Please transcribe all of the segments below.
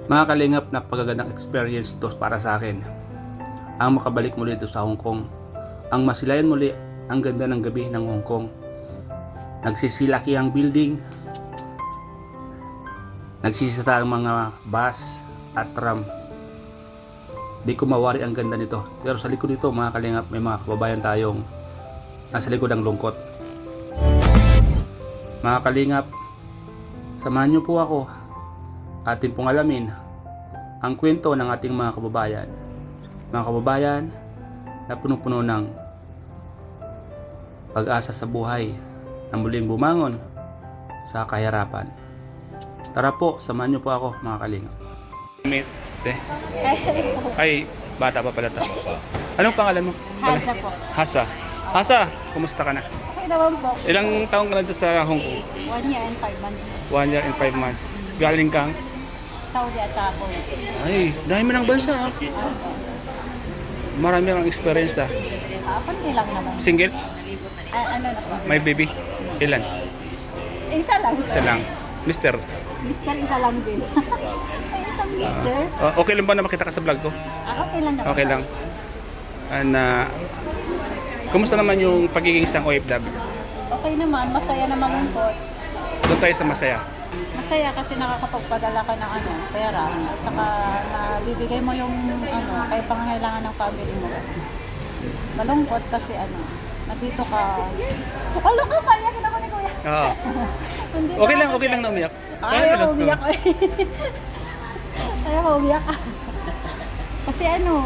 Mga kalingap, napakagandang experience to para sa akin. Ang makabalik muli dito sa Hong Kong. Ang masilayan muli ang ganda ng gabi ng Hong Kong. Nagsisilaki ang building. Nagsisita ang mga bus at tram. Di ko mawari ang ganda nito. Pero sa likod nito mga kalingap, may mga kababayan tayong nasa likod ng lungkot. Mga kalingap, samahan niyo po ako. Atin pong alamin ang kwento ng ating mga kababayan. Mga kababayan na punong-puno ng pag-asa sa buhay na muling bumangon sa kahirapan. Tara po, samahan niyo po ako mga kalingap. Ay, bata pa pala ta. Anong pangalan mo? Hasa po. Hasa. Hasa, kumusta ka na? Okay naman po. Ilang taong ka na dito sa Hong Kong? 1 year and 5 months. 1 year and 5 months. Galing kang? Saudi at saka po. Ay, dahil mo ng bansa. Marami kang experience ah. Kunti lang naman. Single? Ano na po? May baby? Ilan? Isa lang. Isa lang. Mister? Mister, isa lang din. Ay, isang mister. Okay lang ba na makita ka sa vlog ko? Okay lang naman. Okay lang. Kumusta naman yung pagiging isang OFW? Okay naman. Masaya naman yung pot. Doon tayo sa masaya. Masaya kasi nakakapagpadala ka ng pera. At saka nabibigay mo yung kay pangangailangan ng family mo. Malungkot kasi nandito ka. Wala ka, kaya ka naman ni Kuya. Oo. Hindi Okay naman lang na umiyak. Ayaw umiyak eh. Ayaw umiyak. Kasi yung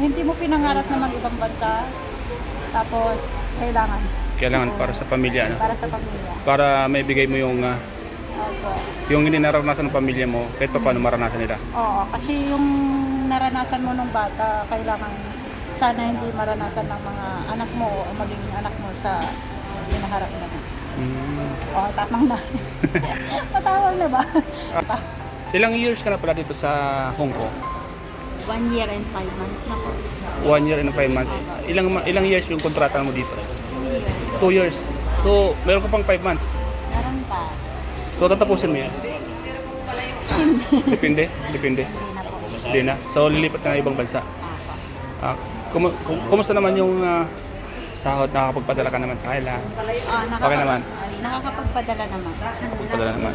hindi mo pinangarap na mag-ibang bansa, tapos Kailangan para sa pamilya, ano? para sa pamilya. Para maibigay mo yung Opo. yung hindi naranasan ng pamilya mo, kahit pa paano maranasan nila. Oo, kasi yung naranasan mo nung bata, kailangan sana hindi maranasan ng mga anak mo o magiging anak mo sa hinaharap na. Oo, tapang na. Matawag na ba? Ilang years ka na pala dito sa Hong Kong? 1 year and 5 months na po. 1 year and 5 months. Ilang years yung kontrata mo dito? 2 years. 2 years. So, meron ka pang 5 months. Meron pa. So, tatapusin mo yan? Depende? Hindi na po. Hindi na. So, lilipat ka na ibang bansa. Kumusta naman yung sahod? Nakakapagpadala ka naman sa kanila? Okay naman? Nakakapagpadala naman. Nakakapagpadala naman.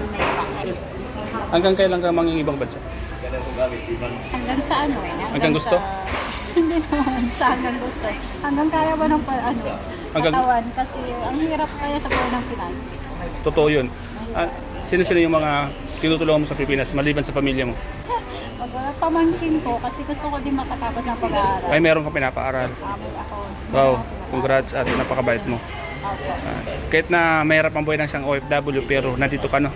Hanggang kailan ka manging ibang bansa? Hanggang sa Hanggang gusto? Hindi naman sa hanggang gusto. Hanggang kaya ba ng katawan? Kasi ang hirap kaya sa buhay ng Pinas. Totoo yun. Sino-sino yung mga tinutulungan mo sa Pilipinas maliban sa pamilya mo? Pamangkin ko kasi gusto ko din makatapos ng pag-aaral. Ay, meron ka pinapaaral. Ako. Wow, congrats at napakabait mo. Opo. Kahit na mahirap ang buhay ng isang OFW pero nandito ka, no?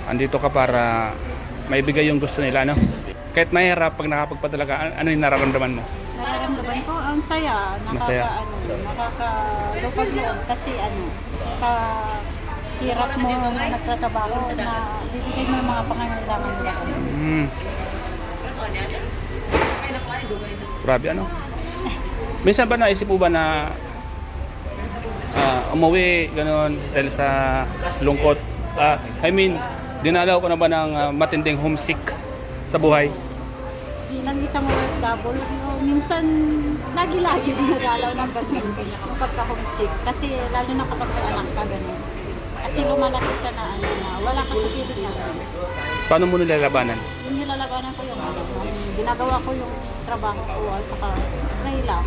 Andito ka para maibigay yung gusto nila, no? Kahit mahirap, pag nakapagpadala ka, ano yung nararamdaman mo? Nararamdaman ko ang saya. Masaya. Nakakalupag yun kasi sa hirap mo na nagtatrabaho na bibigay mo yung mga pangangailangan nila. Grabe, ano? Minsan ba naisip mo ba na umuwi, gano'n, dahil sa lungkot? Dinalaw ko na ba ng matinding homesick sa buhay? Bilang isang OFW, minsan lagi-lagi dinadalaw ng ganun yung pagka-homesick. Kasi lalo na kapag may anak ka ganun. Kasi lumalaki siya na wala ka sa piling niya. Paano mo nilalabanan? Yung nilalabanan ko yung ginagawa ko yung trabaho ko at saka pray lang.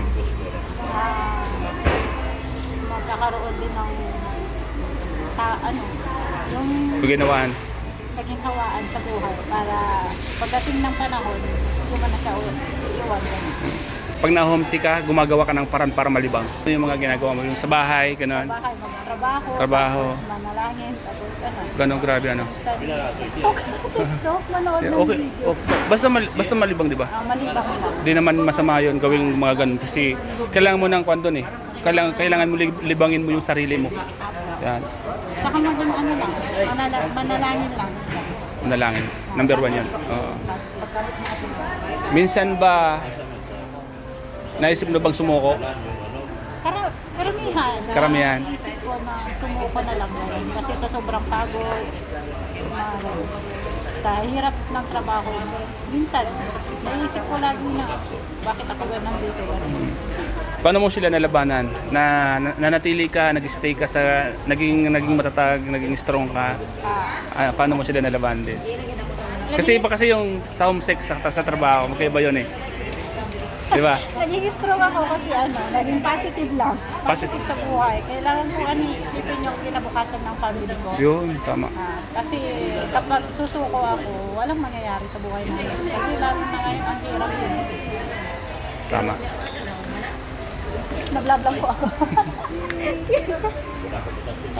Magkakaroon din ng yung Paginawaan. paginhawaan sa buhay para pagdating ng panahon, hindi mo na siya iwan. Pag na-homesick ka, gumagawa ka ng paraan para malibang. Ano yung mga ginagawa mo? Yung sa bahay, gano'n? Bahay, magtrabaho, Trabaho. tapos manalangin, tapos Gano'n, grabe, ano? study. TikTok, manood ng Okay. video. Basta malibang, di ba? Malibang lang. Di naman masama yun gawing mga ganun kasi kailangan mo ng kwento eh. Kailangan mo libangin mo yung sarili mo. Yan, Saka maging lang, manalangin lang. manalangin. Number 1 yan. Oo. Tapos pagkalit mo kasi Minsan ba naisip mo bang sumuko? karamihan. Karamihan. Naisip ko na sumuko na lang. Kasi sa sobrang pagod, sa hirap ng trabaho, minsan, naisip ko lagi na, bakit ako ganun dito? Paano mo sila nalabanan? Nanatili ka, nag-stay ka sa, naging matatag, naging strong ka? Paano mo sila nalabanan din? Kasi iba kasi yung sa homesick sa trabaho, magkaiba yun eh. Di ba? Naging strong ako kasi naging positive lang. Positive sa buhay. Kailangan ko isipin yung kinabukasan ng family ko. Yun, tama. Kasi kapag susuko ako, walang mangyayari sa buhay namin. Kasi lalo na ngayon ang hirap yun. Tama. Nablablang ko ako.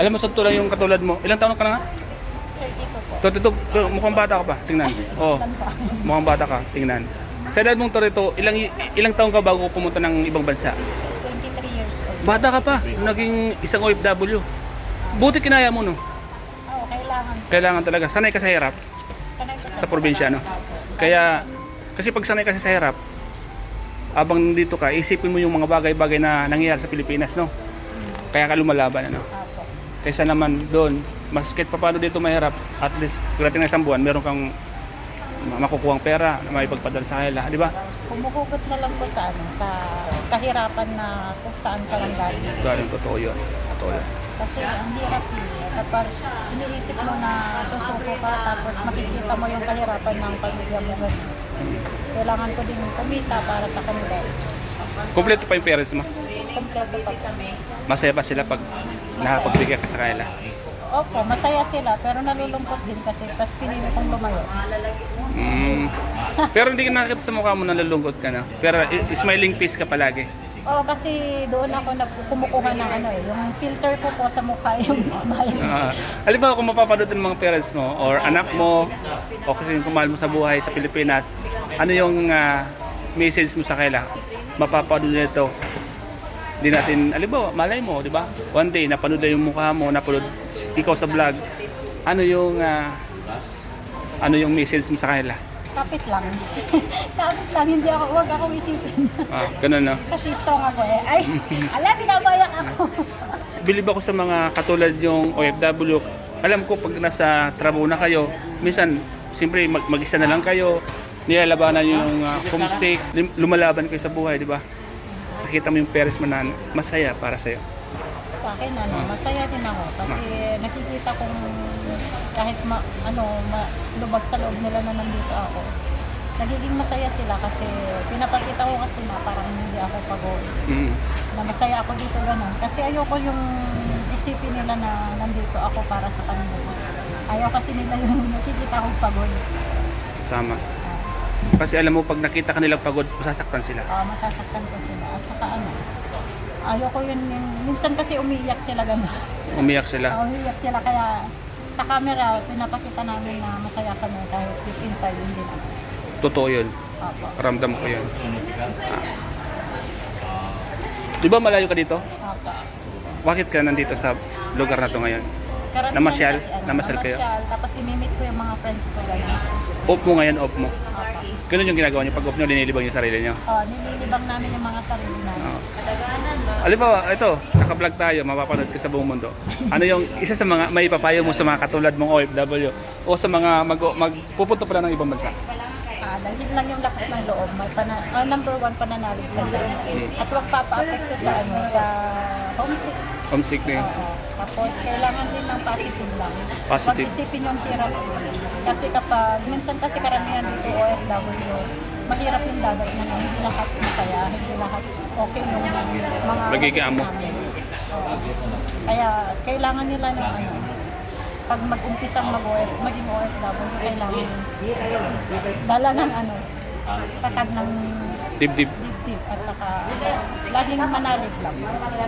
Alam mo, sakto lang yung katulad mo. Ilang taon ka na nga? 32 po. Mukhang bata ka pa. Tingnan. Oo. Mukhang bata ka. Tingnan. Sa edad mong Torito, ilang taon ka bago pumunta ng ibang bansa? 23 years old. Bata ka pa. Naging isang OFW. Buti kinaya mo, no? Oo, kailangan. Kailangan talaga. Sanay ka sa hirap Sanay ko sa probinsya, no? Kaya, kasi pag sanay kasi sa hirap, abang dito ka, isipin mo yung mga bagay-bagay na nangyayari sa Pilipinas, no? Kaya ka lumalaban, ano? Apo. Kaysa naman doon, maskit pa paano dito mahirap, at least pagdating ng isang buwan, meron kang makukuhang pera na may pagpadala sa kanila, di ba? Humuhugot na lang ko sa sa kahirapan na kung saan ka lang galing. Galing, totoo yun. Totoo yun. Kasi ang hirap kapag iniisip mo na susuko ka tapos makikita mo yung kahirapan ng pamilya mo. Kailangan ko din kumita para sa kanila. Kompleto pa yung parents mo? Kompleto pa. Masaya pa sila pag nakapagbigay ka sa kanila? Opo, masaya sila pero nalulungkot din kasi tapos pinili kong lumayo. Pero hindi ka nakakita sa mukha mo nalulungkot ka na. Pero smiling face ka palagi. Oo, kasi doon ako kumukuha ng yung filter ko po sa mukha yung smile. Halimbawa kung mapapanood ng mga parents mo or anak mo o kasi kung mahal mo sa buhay sa Pilipinas, ano yung message mo sa kanila? Mapapanood nito. Hindi natin, halimbawa, malay mo, di ba? One day, napanood na yung mukha mo, napanood ikaw sa vlog. Ano yung message mo sa kanila? Kapit lang. Kapit lang, wag ako isipin. Ganun, no? Kasi strong ako eh. Ay, binabayak ako. Bilib ako sa mga katulad yung OFW. Alam ko pag nasa trabaho na kayo, minsan, siyempre mag-isa na lang kayo, nilalabanan yung homesick, lumalaban kayo sa buhay, di ba? Nakita mo yung parents mo na masaya para sa'yo. Sa akin, masaya din ako. Kasi nakikita kong kahit lubag sa loob nila na nandito ako. Nagiging masaya sila kasi pinapakita ko kasi na parang hindi ako pagod. Na masaya ako dito ganun. Kasi ayoko yung isipin nila na nandito ako para sa kanila. Ayaw kasi nila yung nakikita akong pagod. Tama. Kasi alam mo, pag nakita ka nilang pagod, masasaktan sila. Masasaktan ko sila. At saka ayoko yun. Minsan kasi umiiyak sila gano'n. Umiyak sila? Umiiyak sila kaya sa camera, pinapakita namin na masaya kami kahit deep inside hindi na. Totoo yun. Opo. Ramdam ko yun. Di ba malayo ka dito? Opo. Bakit ka nandito sa lugar na to ngayon? Karamihan Namasyal? kasi, Namasyal kayo? Tapos imimit ko yung mga friends ko gano'n. Off mo ngayon, off mo. Opo. Ganun yung ginagawa niyo. Pag off nyo, linilibang yung sarili niyo. Nililibang namin yung mga sarili namin. Halimbawa, ito, naka-vlog tayo, mapapanood ka sa buong mundo. Ano yung isa sa mga may papayo mo sa mga katulad mong OFW o sa mga magpupunta pala ng ibang bansa? Dahil lang yung lakas ng loob. Number one, pananalig sa loob. At huwag papa-apekto sa homesick. Homesick na yun. Tapos, kailangan din ng positive lang. Positive. Huwag isipin yung hirap. Kasi minsan kasi karamihan dito OFW, mahirap yung dagat na hindi lahat masaya, hindi lahat okay yung mga Nagiging mo. Kaya kailangan nila ng pag mag-umpisang maging OFW, kailangan dala ng tatag ng Dibdib. at saka laging manalig lang.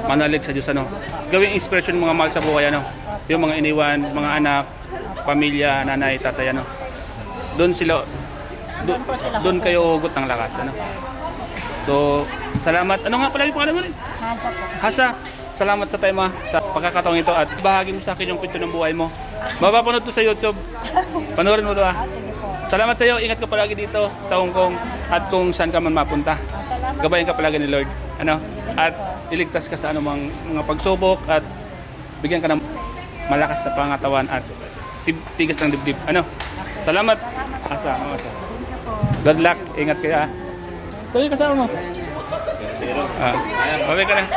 Manalig sa Diyos, ano? Gawing inspiration ng mga mahal sa buhay, ano? Yung mga iniwan, mga anak, pamilya, nanay, tatay, ano? Doon sila, doon kayo hugot ng lakas, ano? So, salamat. Ano nga pala yung pangalan mo rin? Hasa po. Hasa, salamat sa tema, sa pagkakataong ito at bahagi mo sa akin yung kwento ng buhay mo. Mapapanood to sa YouTube. Panoorin mo to, ha? Sige po. Salamat sa iyo. Ingat ka palagi dito sa Hong Kong at kung saan ka man mapunta. Salamat. Gabayan ka palagi ni Lord. Ano? At iligtas ka sa anumang mga pagsubok at bigyan ka ng malakas na pangatawan at tigas ng dibdib. Ano? Salamat. Asa. Good luck. Ingat kayo ha. Ito yung kasama mo. Okay ka lang.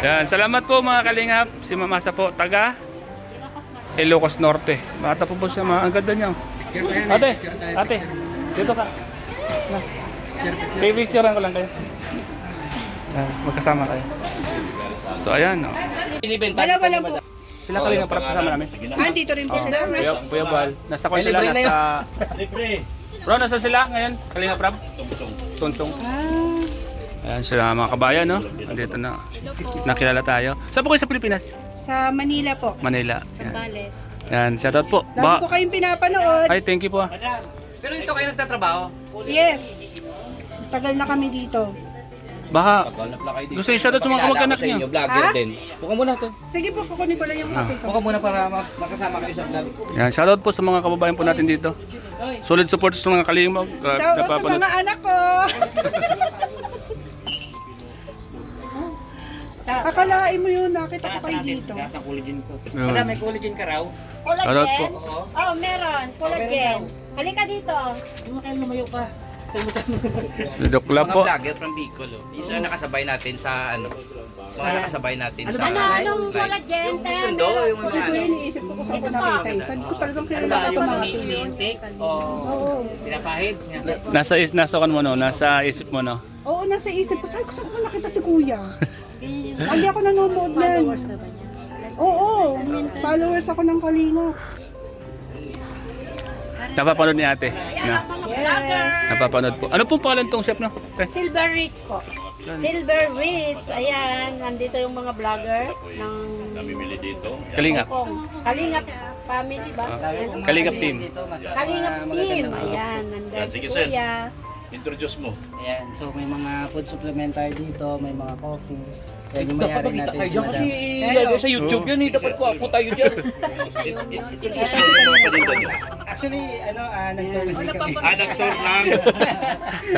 Yan. Salamat po mga kalingap. Si Mama Asa po, taga Ilocos Norte. Bata po siya. Ang ganda niya. Ate. Dito ka. Picturean ko lang kayo. Magkasama kayo. So ayan. Oh. Wala po. Sila kalingap para kasama namin. Dito rin po sila. Kuya Bal. Nasa kwan sila. Bro, nasa sila ngayon? Kalingap Rab? Tunsong. Ayan sila mga kabayan, no? Andito na. Nakilala tayo. Saan po kayo sa Pilipinas? Sa Manila po. Manila. Sambales. Yan, shoutout po. Lagi po kayong pinapanood. Ay, thank you po. Pero dito kayo nagtatrabaho? Yes. Tagal na kami dito. Baka gusto yung shoutout sa mga kamag-anak niyo. Vlogger Ha? din. Buka muna to. Sige po, kukunin ko lang yung kape ko. Buka muna para makasama kayo sa vlog. Yan, shoutout po sa mga kababayan po natin dito. Solid support sa mga kalingap. Shoutout sa mga anak ko. Akalain mo yun, nakita ko kayo dito. Madam, may collagen ka raw? shoutout po. Collagen? Oh, meron. Collagen. Halika dito. Dukla Mga po. vlogger from Bicol. Isa na nakasabay natin sa ano. Mga nakasabay natin sa Anong collagen? Yung sundo, yung Kasi mga ko ano. yun, iniisip ko kung saan ko nakita yun. Saan ko talagang kilala ko tumati. Oo. Nasa kan mo no, nasa isip mo no. Oo, nasa isip ko. Saan ko nakita si kuya? Hindi ako nanonood nan. Oo, followers ako ng Kalingap. Napapanood ni ate. Na. Yes. Napapanood po. Ano pong pangalan tong chef no? Silver Ritz po. Silver Ritz. Ayan. Nandito yung mga vlogger ng Kalingap. Hong Kong. Kalingap family ba? Kalingap team. Kalingap team. Ayan. Nandun si Kuya. Introduce mo. Ayan, so may mga food supplement tayo dito, may mga coffee. Kaya yung mayari Dapat natin makita kayo dyan kasi Madam. ilagay sa YouTube yan eh. Dapat ko ako tayo dyan. Actually, nagtulog din kami. Nag-tour lang.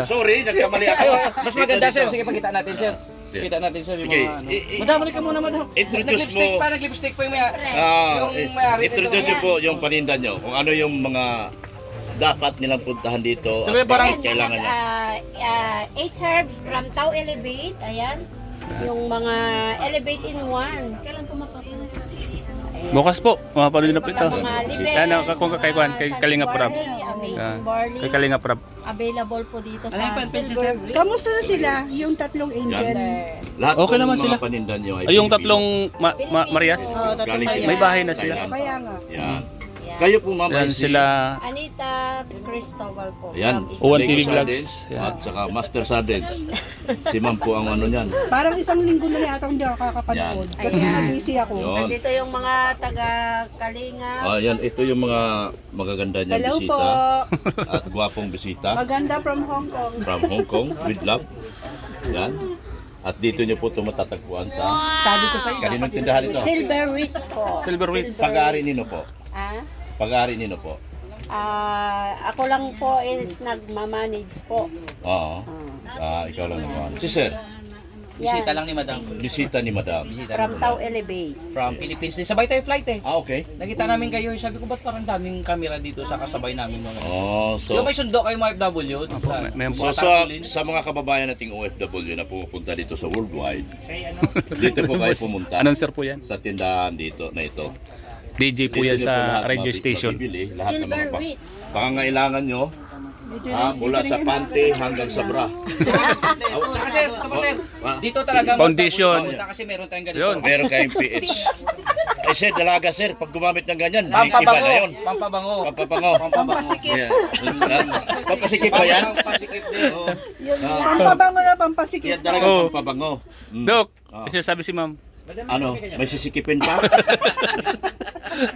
Sorry, nagkamali ako. Ayun, mas maganda sir. Sige, pakita natin sir. Kita natin sir yung Okay. mga ano. Madam, halika muna madam. Introduce Nag-lipstick mo. pa, nag-lipstick pa yung yung may-ari. Introduce niyo po yung paninda niyo. Kung ano yung mga dapat nilang puntahan dito. Sabi, At parang- kailangan niya. 8 herbs from Tao Elevate. Ayan. Yung mga Elevate in 1. Kailan po mapapanas? Bukas po, mapapanood na po ito. Sa mga libre. Ano, kung kakaiwan, kay Kalingap Rab. Amazing Yan. barley. Kay Kalingap Rab. Available po dito Ano yung sa fanpage Silver sir? Ritz. Kamusta na sila, yung tatlong angel? Lahat Okay ng naman mga sila. paninda niyo Ay, yung tatlong Marias. Oo, tatlong Galing bayan. May bahay na sila. Kaya nga. Yan. Kayo po ma'am. Yan ay si- sila. Anita Cristobal po. Yan. from Uwan Isabela. TV Lego Vlogs. Sardin Yan. At saka Master Sardin. Si ma'am po ang ano niyan. Parang isang linggo na yata hindi ako kakapanood. Yan. Kasi na-busy ako. Yun. Nandito yung mga taga Kalinga. Yan. Ito yung mga magaganda niyang Hello bisita. po. At gwapong bisita. Maganda from Hong Kong. From Hong Kong with love. Yan. At dito niyo po ito matatagpuan sa Sabi ko sa'yo. kaninong tindahan ito? Silver Ritz po. Silver Ritz. Pag-aari nino po. Ah? Pag-aari nino po. Ako lang po is nagmamanage po. Oo. Ikaw lang naman. Si Sir, Bisita lang ni madam. bisita ni Madam. Bisita From lang. Tao Elevate. From Philippines. Sabay tayo flight eh. Okay. Nakita namin kayo. Sabi ko, ba't parang daming camera dito sa kasabay namin mga So, Yung may sundo kayo mga FW. May so sa mga kababayan nating OFW na pumupunta dito sa worldwide, dito po kayo pumunta Announcer po yan. sa tindahan dito na ito. DJ po yan Dito niyo po sa lahat radio station. mabibili, lahat ng mga Silver Ritz. pangangailangan nyo, mula sa panty hanggang sa bra. Saka sir, Ah, dito talaga Foundation. magpunta kasi meron tayong ganito. Yun. Meron kayong PH. Ay sir, dalaga sir, pag gumamit ng ganyan, may iba na Pampabango. yun. Pampabango. Pampapango. Pampasikip. Yeah. Pampasikip pa yan? Pampasikip din. Pampabango na pampasikip. Yan talaga Oo. pampabango. Dok, Ah. sabi si ma'am. Ano, may sisikipin pa?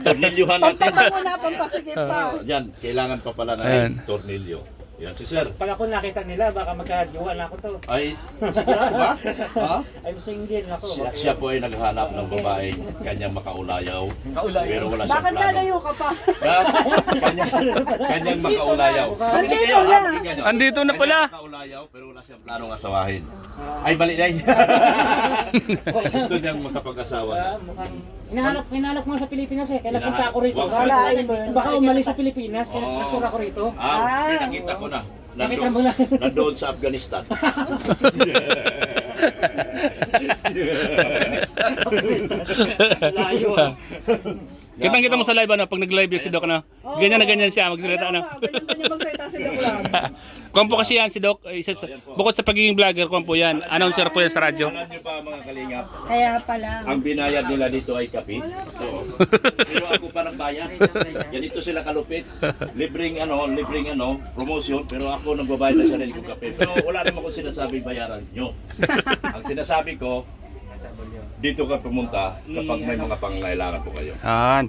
Tornilyuhan natin. Pampabango na pampasikip pa. Yan, kailangan pa pala na Ayan. tornilyo. Yan, si sir. Pag ako nakita nila, baka magkajuan ako to. Ay, ba? Ha? I'm single ako. Siya po ay naghanap ng babaeng kanyang makaulayaw. Pero wala siyang Bakit plano. lalayo ka pa? Kanyang makaulayaw. Nandito lang. Andito na pala. Makaulayaw pero wala siyang planong asawahin. Ay, bali na yun. Gusto niyang makapag-asawa na. Mukhang Hinahanap ko nga sa Pilipinas eh. Kaya napunta ako rito. Kalain mo yun. Baka umalis sa Pilipinas. Kaya napunta ako rito. Pinakita ko na. Nakita mo na. Nandoon sa Afghanistan. Layo. Kitang-kita mo sa live ano, pag nag-live yung si Doc ano. Ganyan na ganyan siya magsalita ano. Ganyan magsalita si Doc Lab. Kuwan po kasi yan si Doc, bukod sa pagiging vlogger, kuwan po yan, announcer po yan sa radyo. Alam niyo pa mga kalingap, Kaya pala. ang binayad nila dito ay kape. Oo. Pero ako pa nagbayad. Ganito sila kalupit. Libreng promotion, pero ako nagbabayad ng sarili kong kape. Pero wala naman akong sinasabing bayaran nyo. Ang sinasabi ko, dito ka pumunta kapag may mga pangangailangan po kayo. Yan,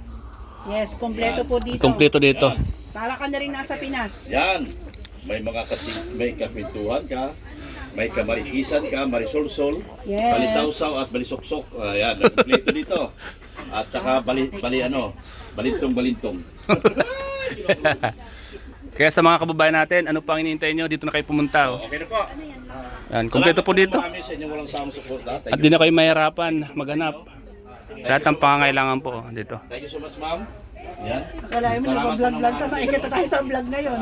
Yes, kompleto po dito. kumpleto dito. Para ka na rin nasa Pinas. Yan. May mga may kapintuhan ka, may kamarikisan ka, marisolsol, Yes. balisawsaw at balisoksok. Ayan, kompleto dito. At saka balintong-balintong. Kaya sa mga kababayan natin, ano pang hinihintay nyo? Dito na kayo pumunta. Oh. Okay na po. Yan, kumpleto po dito. Marami sa inyong walang samang suporta. At di na kayo mahirapan maghanap. Lahat ng pangangailangan po dito. Thank you so much, ma'am. Yan. Kalain mo, nag-vlog ka. Makikita tayo sa vlog na yun.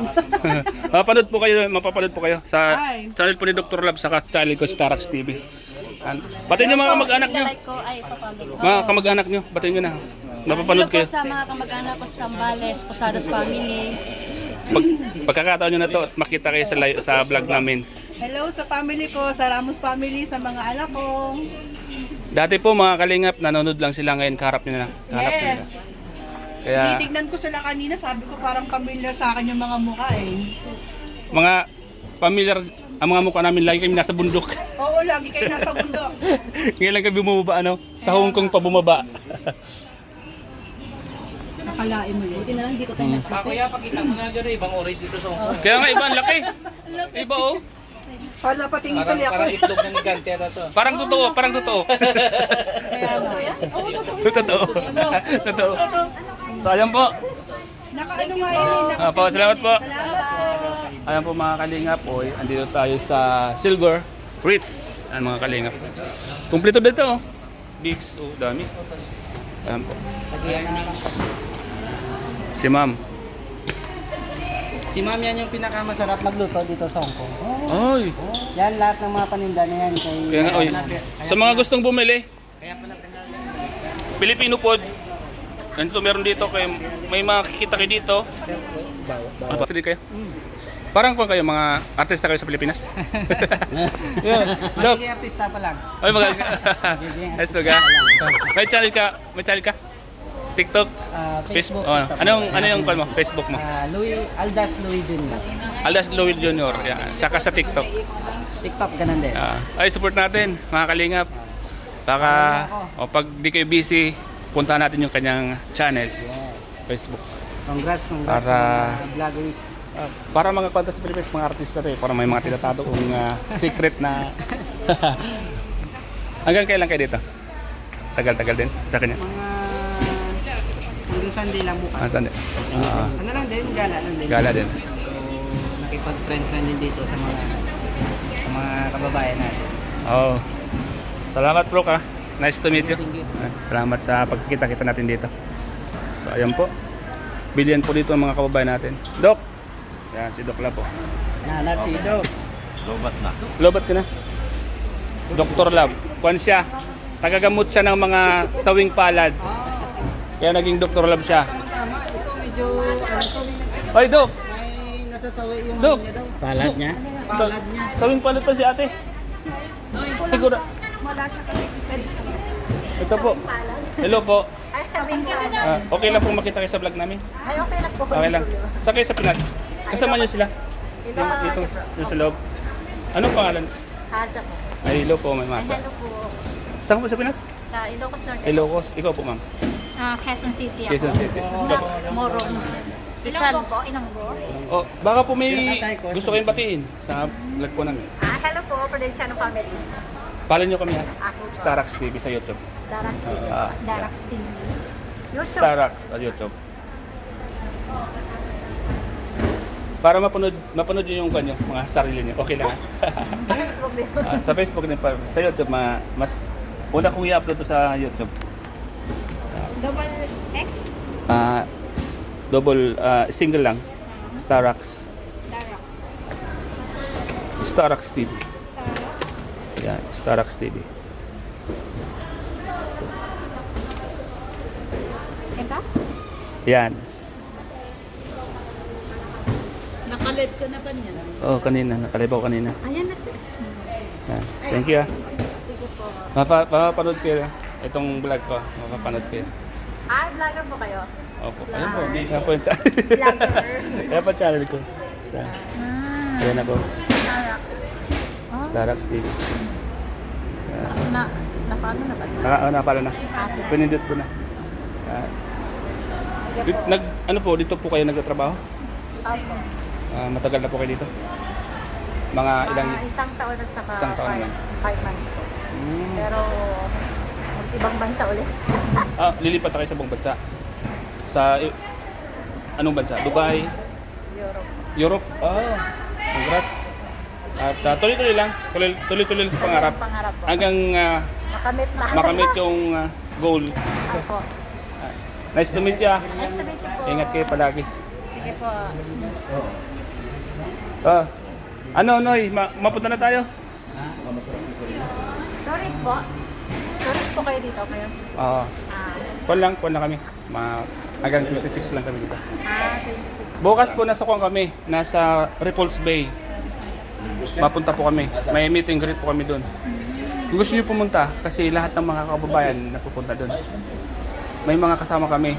Mapapanood po kayo sa Hi. channel po ni Dr. Lab sa channel ko Starax TV. Yan. Batiin nyo mga kamag-anak nyo. Like ko ay papalo. Mga kamag-anak nyo, batiin nyo na. Napapanood kayo. Hello po sa mga kamag-anak ko sa Zambales, Posadas Family. Pagkakataon nyo na to at makita kayo sa vlog namin. Hello sa family ko, sa Ramos family, sa mga anak ko. Dati po mga kalingap, nanonood lang sila ngayon, kaharap nyo na. Kaharap nyo na. Yes. Kaya Tinitignan ko sila kanina, sabi ko parang familiar sa akin yung mga mukha eh. mga familiar, ang mga mukha namin lagi kami nasa bundok. Oo, lagi kayo nasa bundok. Ngayon lang kami bumaba ano, sa Hong Kong pa bumaba. Nakalain mo yun. Buti na lang dito tayo nagkape. Kaya pakita mo na dyan ibang oris dito sa Hong Kong. Kaya nga iba, ang laki. Iba oh. Pala patingin tuloy ako Parang eh. itlog ng higante na to. Parang totoo, parang totoo. Kaya nga. Oo, totoo. Totoo. So ayan po. Nakaano nga yun eh. Po, salamat po. Salamat po. Ayan po mga kalingap, oy, andito tayo sa Silver Ritz. Ayan mga kalingap. Kumpleto dito oh. Bigs, oh, dami. Ayan po. Si ma'am. Si ma'am yan yung pinakamasarap magluto dito sa Hong Kong. Ay, Yan lahat ng mga paninda na yan. kaya nga, oy. Sa mga gustong bumili, Filipino food. Ganito meron dito kayo, may makikita kayo dito. Ano pa kayo? Parang kung kayo mga artista kayo sa Pilipinas. Yeah. Look. Magiging artista pa lang. Ay mga Ay suga. May channel ka? TikTok, Facebook. Oh, ano yung call mo? Facebook mo. Aldas Louis Jr. Aldas Louis Jr. Yan. Saka sa TikTok. TikTok, ganun din. Ay support natin mga kalingap. Baka pag di kayo busy, punta natin yung kanyang channel. Facebook. Congrats Para- mga vloggers. Para mga kwanta sa Pilipinas, mga artista rin. Para may mga tinatago kung secret na... Hanggang kailan kayo dito? Tagal-tagal din sa kanya. Hanggang Sunday lang bukas. Saan din? Ano lang din, gala lang din. Gala din. So, nakipag-friends lang din dito sa mga kababayan natin. Oh. Salamat bro ka. Nice to meet you. Salamat sa pagkikita-kita natin dito. So ayan po. Bilyan po dito ang mga kababayan natin. Doc! Yan si Doc Lab po. Nanat si Doc. Lobat na. Lobat ka na. Dr. Lab. Kuwan siya. Tagagamot siya ng mga sawing palad. Kaya naging Dr. Lab siya. Tama, ito medyo, Ay Doc! may nasasawi yung Doc! niya daw. Palad niya. Palad niya. Sawing palad pa si ate. Siguro. Ito po. Hello po. Okay lang po makita kayo sa vlog namin. Ay, okay lang po. Okay lang. Sa kayo sa Pinas. Kasama niyo sila. Dito sa loob. Anong pangalan? Haza po. Ay, hello po, may masa. Hello po. Saan po sa Pinas? Sa Ilocos Norte. Ilocos. Ikaw po, ma'am. Quezon City ako. Quezon City. Morong. Ilonggo po, Ilonggo. Oh, baka po may gusto kayong batiin sa vlog po namin. Hello po, Prudenciano family. Follow niyo kami ha. Starax TV sa YouTube. Darax TV. Darax TV. YouTube. Starax sa YouTube. Para mapanood niyo yung kanyo, mga sarili niyo. Okay lang ha. Sa Facebook din. Sa Facebook din pa. Sa YouTube, mas una kong i-upload to sa YouTube. Double X? Single lang. Starax. Darax. Starax TV. Starax. Yan, Starax TV. Ito? Yan. Nakalive ka na pa niya. Oh, kanina. Nakalibaw kanina. Ayan na sir. Yan. Thank you ah. Sige po. Mapapanood kayo. Itong vlog ko. Mapapanood kayo. Vlogger po kayo? Opo. Ayan po. Isa po yung Vlogger. Ayan po channel ko. Sa, ayan na po. Starax. Starax TV. Napaano na ba? Napala na. Pinindot ko na. Ano po, dito po kayo nagtatrabaho? Opo. Matagal na po kayo dito? Mga ilang... Isang taon at saka Isang taon lang. 5 months po. Pero ibang bansa ulit. Lilipat na kayo sa buong bansa? Sa... anong bansa? Dubai? Europe. Europe? Congrats. At tuloy-tuloy lang. Tuloy-tuloy lang sa pangarap. Pangarap po. Hanggang Makamit na. makamit yung goal. Opo. Nice to meet you. Nice to meet you po. Ingat kayo palagi. Sige po. Ano, Noy? Mapunta na tayo? Tourist po. Tourist po kayo dito kayo? Oo. Kuwan lang kami. Hanggang 26 lang kami dito. 26. Bukas po nasa kuwan kami. Nasa Repulse Bay. Mapunta po kami. May meet and greet po kami doon. Kung gusto niyo pumunta, kasi lahat ng mga kababayan napupunta doon. May mga kasama kami.